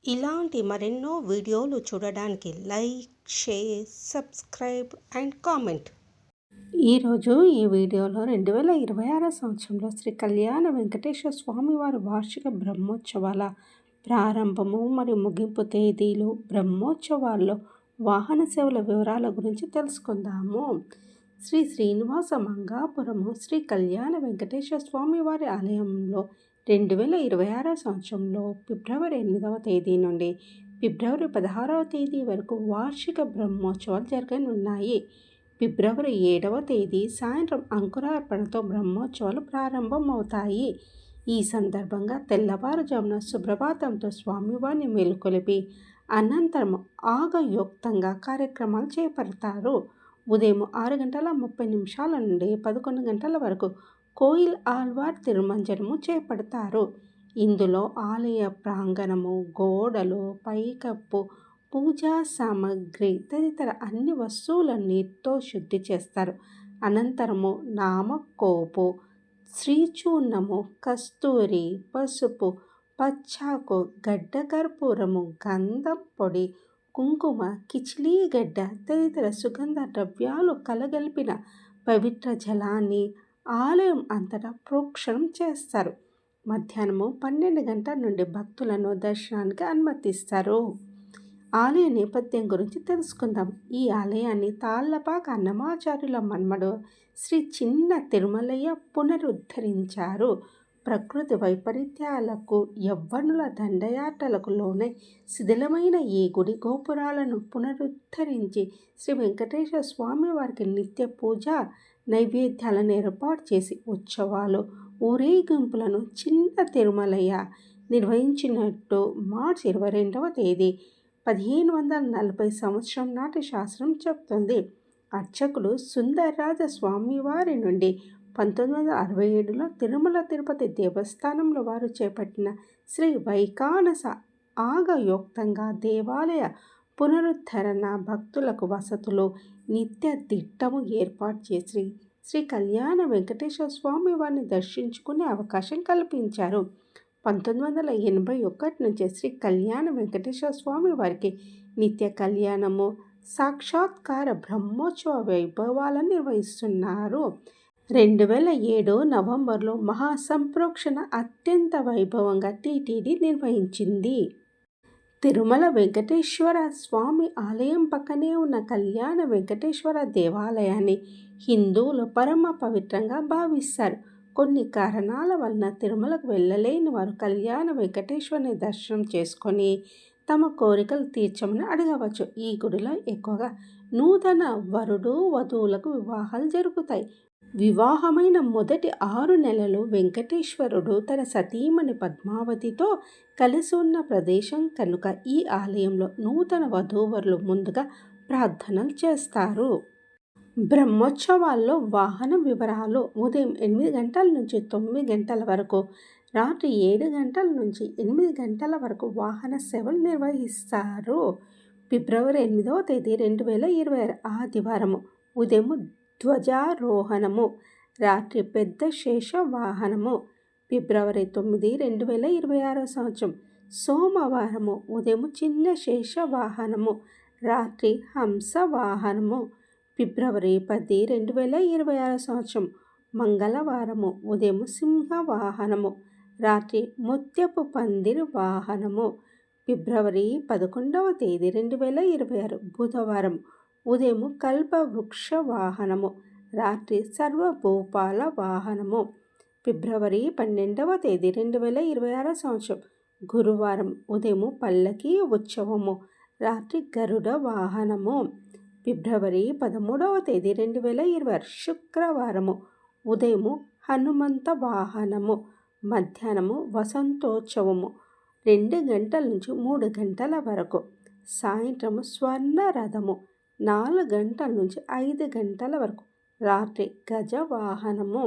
ఇలాంటి మరెన్నో వీడియోలు చూడడానికి like, share, subscribe and comment. ఈరోజు ఈ వీడియోలో 2026 సంవత్సరంలో శ్రీ కళ్యాణ వెంకటేశ్వర స్వామివారి వార్షిక బ్రహ్మోత్సవాల ప్రారంభము మరియు ముగింపు తేదీలు, బ్రహ్మోత్సవాల్లో వాహన సేవల వివరాల గురించి తెలుసుకుందాము. శ్రీ శ్రీనివాస మంగాపురము శ్రీ కళ్యాణ వెంకటేశ్వర స్వామివారి ఆలయంలో 2026 సంవత్సరంలో ఫిబ్రవరి 8వ తేదీ నుండి ఫిబ్రవరి 16వ తేదీ వరకు వార్షిక బ్రహ్మోత్సవాలు జరగనున్నాయి. ఫిబ్రవరి 7వ తేదీ సాయంత్రం అంకురార్పణతో బ్రహ్మోత్సవాలు ప్రారంభమవుతాయి. ఈ సందర్భంగా తెల్లవారుజామున సుప్రభాతంతో స్వామివారిని మేలుకొలిపి అనంతరం ఆగయోక్తంగా కార్యక్రమాలు చేపడతారు. ఉదయం 6:30 నుండి 11 గంటల వరకు కోయిల్ ఆళ్వార్ తిరుమంజనము చేపడతారు. ఇందులో ఆలయ ప్రాంగణము, గోడలు, పైకప్పు, పూజా సామగ్రి తదితర అన్ని వస్తువులను నీటితో శుద్ధి చేస్తారు. అనంతరము నామకోపు, శ్రీచూర్ణము, కస్తూరి, పసుపు, పచ్చాకు, గడ్డ కర్పూరము, గంధం పొడి, కుంకుమ, కిచిలీగడ్డ తదితర సుగంధ ద్రవ్యాలు కలగలిపిన పవిత్ర జలాన్ని ఆలయం అంతటా ప్రోక్షణం చేస్తారు. మధ్యాహ్నము 12 గంటల నుండి భక్తులను దర్శనానికి అనుమతిస్తారు. ఆలయ నేపథ్యం గురించి తెలుసుకుందాం. ఈ ఆలయాన్ని తాళ్లపాక అన్నమాచార్యుల మన్మడు శ్రీ చిన్న తిరుమలయ్య పునరుద్ధరించారు. ప్రకృతి వైపరీత్యాలకు, యవ్వనుల దండయాత్రలకు లోనై శిథిలమైన ఈ గుడి గోపురాలను పునరుద్ధరించి శ్రీ వెంకటేశ్వర స్వామి వారికి నిత్య పూజ నైవేద్యాలను ఏర్పాటు చేసి ఉత్సవాలు, ఊరేగింపులను చిన్న తిరుమలయ్య నిర్వహించినట్టు మార్చి 22వ తేదీ 1540 సంవత్సరం నాటి శాస్త్రం చెబుతుంది. అర్చకులు సుందరరాజ స్వామివారి నుండి 1967లో తిరుమల తిరుపతి దేవస్థానంలో వారు చేపట్టిన శ్రీ వైఖానస ఆగయోక్తంగా దేవాలయ పునరుద్ధరణ, భక్తులకు వసతులు, నిత్య దిట్టము ఏర్పాటు చేసి శ్రీ కళ్యాణ వెంకటేశ్వర స్వామి వారిని దర్శించుకునే అవకాశం కల్పించారు. 1981 నుంచి శ్రీ కళ్యాణ వెంకటేశ్వర స్వామి వారికి నిత్య కళ్యాణము, సాక్షాత్కార బ్రహ్మోత్సవ వైభవాలను నిర్వహిస్తున్నారు. 2007 నవంబర్లో మహాసంప్రోక్షణ అత్యంత వైభవంగా టీటీడీ నిర్వహించింది. తిరుమల వెంకటేశ్వర స్వామి ఆలయం పక్కనే ఉన్న కళ్యాణ వెంకటేశ్వర దేవాలయాన్ని హిందువులు పరమ పవిత్రంగా భావిస్తారు. కొన్ని కారణాల వలన తిరుమలకు వెళ్ళలేని వారు కళ్యాణ వెంకటేశ్వరుని దర్శనం చేసుకొని తమ కోరికలు తీర్చమని అడగవచ్చు. ఈ గుడిలో ఎక్కువగా నూతన వరుడు వధువులకు వివాహాలు జరుగుతాయి. వివాహమైన మొదటి 6 నెలలు వెంకటేశ్వరుడు తన సతీమణి పద్మావతితో కలిసి ఉన్న ప్రదేశం కనుక ఈ ఆలయంలో నూతన వధూవరులు ముందుగా ప్రార్థనలు చేస్తారు. బ్రహ్మోత్సవాల్లో వాహన వివరాలు: ఉదయం 8 గంటల నుంచి 9 గంటల వరకు, రాత్రి 7 గంటల నుంచి 8 గంటల వరకు వాహన సేవలు నిర్వహిస్తారు. ఫిబ్రవరి 8వ తేదీ 2026 ఆదివారము ఉదయం ధ్వజారోహణము, రాత్రి పెద్ద శేష వాహనము. ఫిబ్రవరి 9, 2026 సంవత్సరం సోమవారము ఉదయం చిన్న శేష వాహనము, రాత్రి హంస వాహనము. ఫిబ్రవరి 10, 2026 సంవత్సరం మంగళవారము ఉదయం సింహ వాహనము, రాత్రి ముత్యపు పందిరి వాహనము. ఫిబ్రవరి 11వ తేదీ 2026 బుధవారం ఉదయం కల్పవృక్ష వాహనము, రాత్రి సర్వభూపాల వాహనము. ఫిబ్రవరి 12వ తేదీ 2026 సంవత్సరం గురువారం ఉదయం పల్లకీ ఉత్సవము, రాత్రి గరుడ వాహనము. ఫిబ్రవరి 13వ తేదీ 2026 శుక్రవారము ఉదయము హనుమంత వాహనము, మధ్యాహ్నము వసంతోత్సవము 2 గంటల నుంచి 3 గంటల వరకు, సాయంత్రము స్వర్ణ రథము 4 గంటల నుంచి 5 గంటల వరకు, రాత్రి గజ వాహనము.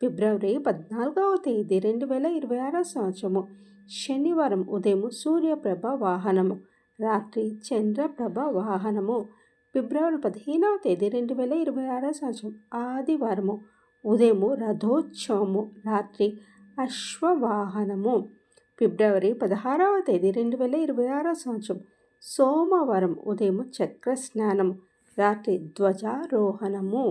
ఫిబ్రవరి 14వ తేదీ 2026 సంవత్సరము శనివారం ఉదయం సూర్యప్రభ వాహనము, రాత్రి చంద్రప్రభ వాహనము. ఫిబ్రవరి 15వ తేదీ 2026 సంవత్సరం ఆదివారము ఉదయము రథోత్సవము, రాత్రి అశ్వవాహనము. ఫిబ్రవరి 16వ తేదీ 2026 సంవత్సరం సోమవారం ఉదయం చక్ర స్నానం, రాత్రి ధ్వజారోహణము.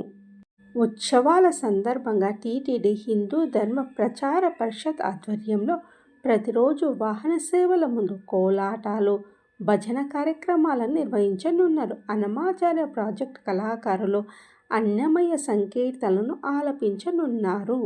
ఉత్సవాల సందర్భంగా టీటీడీ హిందూ ధర్మ ప్రచార పరిషత్ ఆధ్వర్యంలో ప్రతిరోజు వాహన సేవల ముందు కోలాటాలు, భజన కార్యక్రమాలను నిర్వహించనున్నారు. అన్నమాచార్య ప్రాజెక్టు కళాకారులు అన్నమయ్య సంకీర్తనలను ఆలపించనున్నారు.